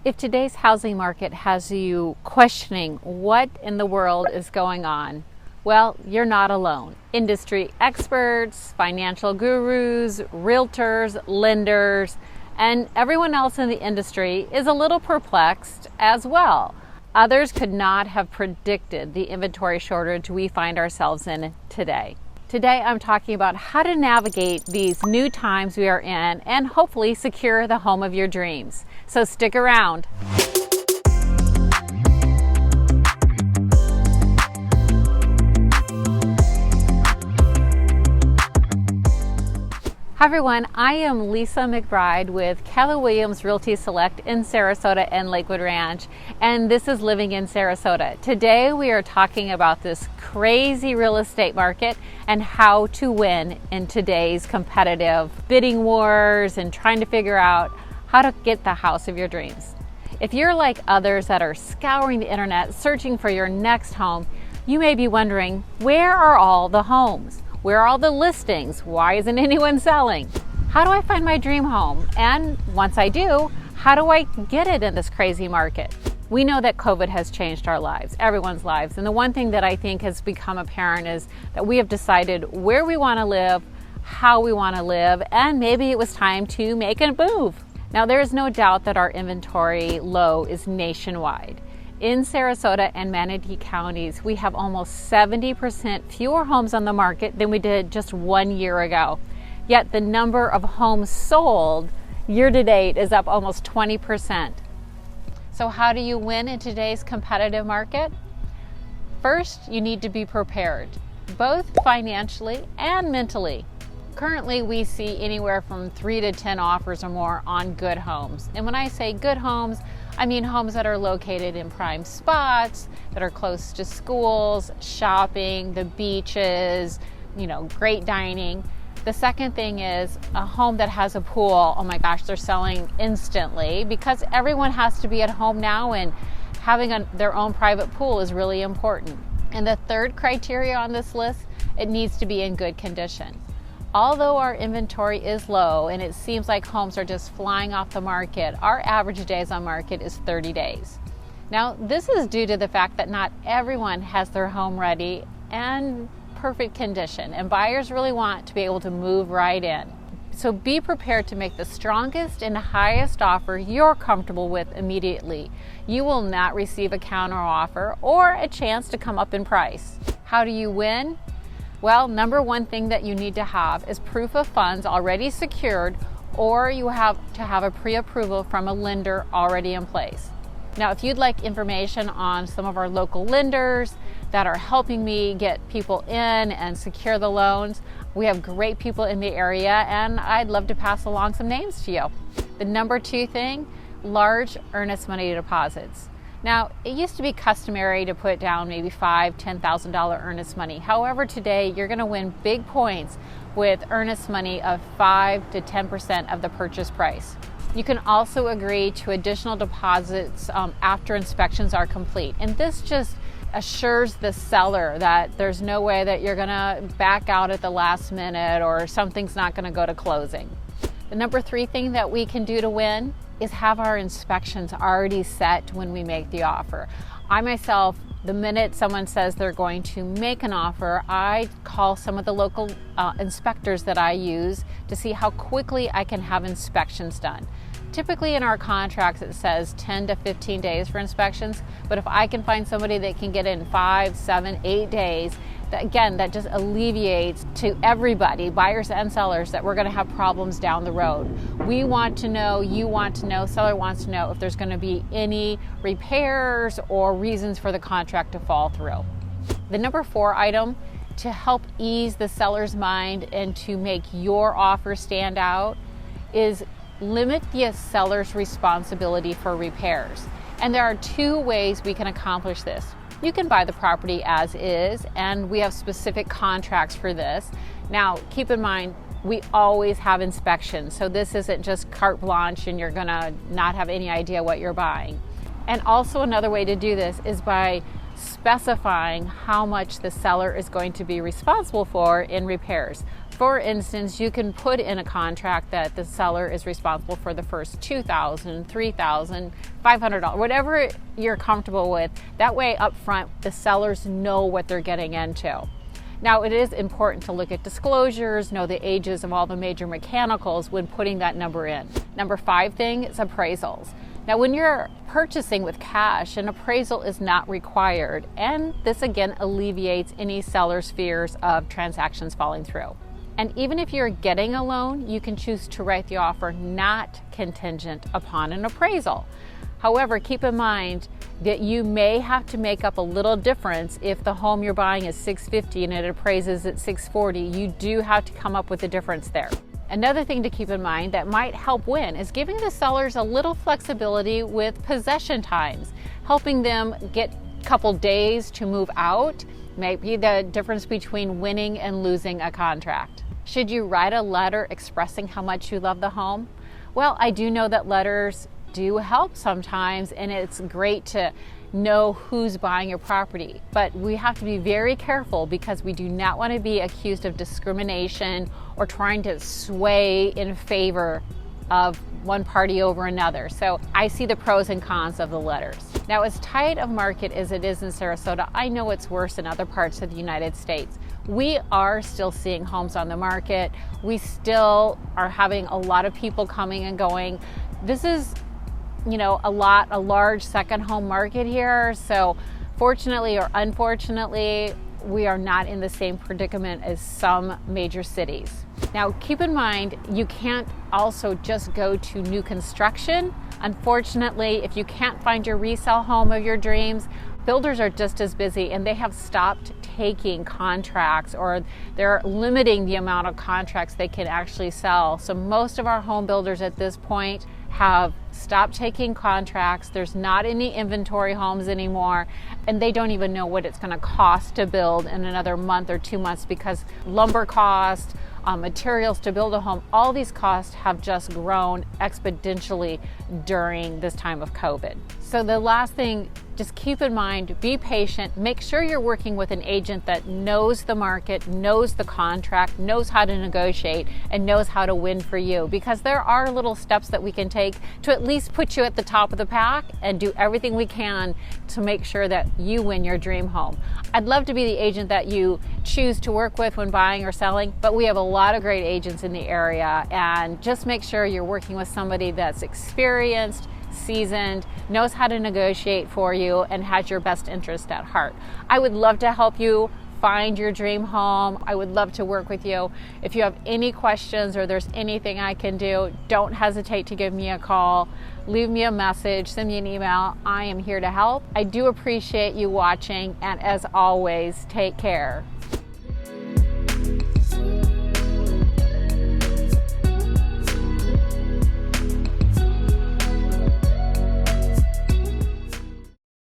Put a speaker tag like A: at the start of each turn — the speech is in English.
A: If today's housing market has you questioning what in the world is going on, well, you're not alone. Industry experts, financial gurus, realtors, lenders, and everyone else in the industry is a little perplexed as well. Others could not have predicted the inventory shortage we find ourselves in today. Today, I'm talking about how to navigate these new times we are in and hopefully secure the home of your dreams. So stick around. Hi everyone, I am Lisa McBride with Keller Williams Realty Select in Sarasota and Lakewood Ranch, and this is Living in Sarasota. Today we are talking about this crazy real estate market and how to win in today's competitive bidding wars and trying to figure out how to get the house of your dreams. If you're like others that are scouring the internet searching for your next home, you may be wondering, where are all the homes? Where are all the listings? Why isn't anyone selling? How do I find my dream home? And once I do, how do I get it in this crazy market? We know that COVID has changed our lives, everyone's lives. And the one thing that I think has become apparent is that we have decided where we want to live, how we want to live, and maybe it was time to make a move. Now, there is no doubt that our inventory low is nationwide. In Sarasota and Manatee counties, we have almost 70% fewer homes on the market than we did just 1 year ago. Yet the number of homes sold year to date is up almost 20%. So how do you win in today's competitive market? First, you need to be prepared, both financially and mentally. Currently, we see anywhere from 3 to 10 offers or more on good homes. And when I say good homes, I mean homes that are located in prime spots, that are close to schools, shopping, the beaches, great dining. The second thing is a home that has a pool. Oh my gosh, they're selling instantly because everyone has to be at home now, and having their own private pool is really important. And the third criteria on this list, it needs to be in good condition. Although our inventory is low and it seems like homes are just flying off the market, our average days on market is 30 days. Now, this is due to the fact that not everyone has their home ready and perfect condition, and buyers really want to be able to move right in. So be prepared to make the strongest and highest offer you're comfortable with immediately. You will not receive a counter offer or a chance to come up in price. How do you win? Well, number one thing that you need to have is proof of funds already secured, or you have to have a pre-approval from a lender already in place. Now, if you'd like information on some of our local lenders that are helping me get people in and secure the loans, we have great people in the area, and I'd love to pass along some names to you. The number two thing, large earnest money deposits. Now, it used to be customary to put down maybe $5,000, $10,000 earnest money. However, today you're going to win big points with earnest money of 5 to 10% of the purchase price. You can also agree to additional deposits after inspections are complete. And this just assures the seller that there's no way that you're going to back out at the last minute or something's not going to go to closing. The number three thing that we can do to win is have our inspections already set when we make the offer. I myself, the minute someone says they're going to make an offer, I call some of the local inspectors that I use to see how quickly I can have inspections done. Typically in our contracts it says 10 to 15 days for inspections, but if I can find somebody that can get in 5, 7, 8 days, that just alleviates to everybody, buyers and sellers, that we're going to have problems down the road. We want to know, you want to know, seller wants to know if there's going to be any repairs or reasons for the contract to fall through. The number four item, to help ease the seller's mind and to make your offer stand out, is limit the seller's responsibility for repairs. And there are two ways we can accomplish this. You can buy the property as is, and we have specific contracts for this. Now, keep in mind, we always have inspections, so this isn't just carte blanche and you're gonna not have any idea what you're buying. And also another way to do this is by specifying how much the seller is going to be responsible for in repairs. For instance, you can put in a contract that the seller is responsible for the first $2,000, $3,000, $500, whatever you're comfortable with. That way up front, the sellers know what they're getting into. Now, it is important to look at disclosures, know the ages of all the major mechanicals when putting that number in. Number 5 thing is appraisals. Now, when you're purchasing with cash, an appraisal is not required, and this again alleviates any seller's fears of transactions falling through. And even if you're getting a loan, you can choose to write the offer not contingent upon an appraisal. However, keep in mind that you may have to make up a little difference. If the home you're buying is $650 and it appraises at $640, you do have to come up with a difference there. Another thing to keep in mind that might help win is giving the sellers a little flexibility with possession times. Helping them get a couple days to move out might be the difference between winning and losing a contract. Should you write a letter expressing how much you love the home? Well, I do know that letters do help sometimes, and it's great to know who's buying your property. But we have to be very careful because we do not want to be accused of discrimination or trying to sway in favor of one party over another. So I see the pros and cons of the letters. Now, as tight of market as it is in Sarasota, I know it's worse in other parts of the United States. We are still seeing homes on the market. We still are having a lot of people coming and going. This is a large second home market here. So fortunately or unfortunately, we are not in the same predicament as some major cities. Now, keep in mind, you can't also just go to new construction. Unfortunately, if you can't find your resale home of your dreams, builders are just as busy and they have stopped taking contracts, or they're limiting the amount of contracts they can actually sell. So most of our home builders at this point have stopped taking contracts. There's not any inventory homes anymore, and they don't even know what it's going to cost to build in another month or 2 months because lumber cost, materials to build a home, all these costs have just grown exponentially during this time of COVID. So the last thing, just keep in mind, be patient, make sure you're working with an agent that knows the market, knows the contract, knows how to negotiate, and knows how to win for you, because there are little steps that we can take to at least put you at the top of the pack and do everything we can to make sure that you win your dream home. I'd love to be the agent that you choose to work with when buying or selling, but we have a lot of great agents in the area, and just make sure you're working with somebody that's experienced, seasoned, knows how to negotiate for you, and has your best interest at heart. I would love to help you find your dream home. I would love to work with you. If you have any questions or there's anything I can do, don't hesitate to give me a call, leave me a message, send me an email. I am here to help. I do appreciate you watching, and as always, take care.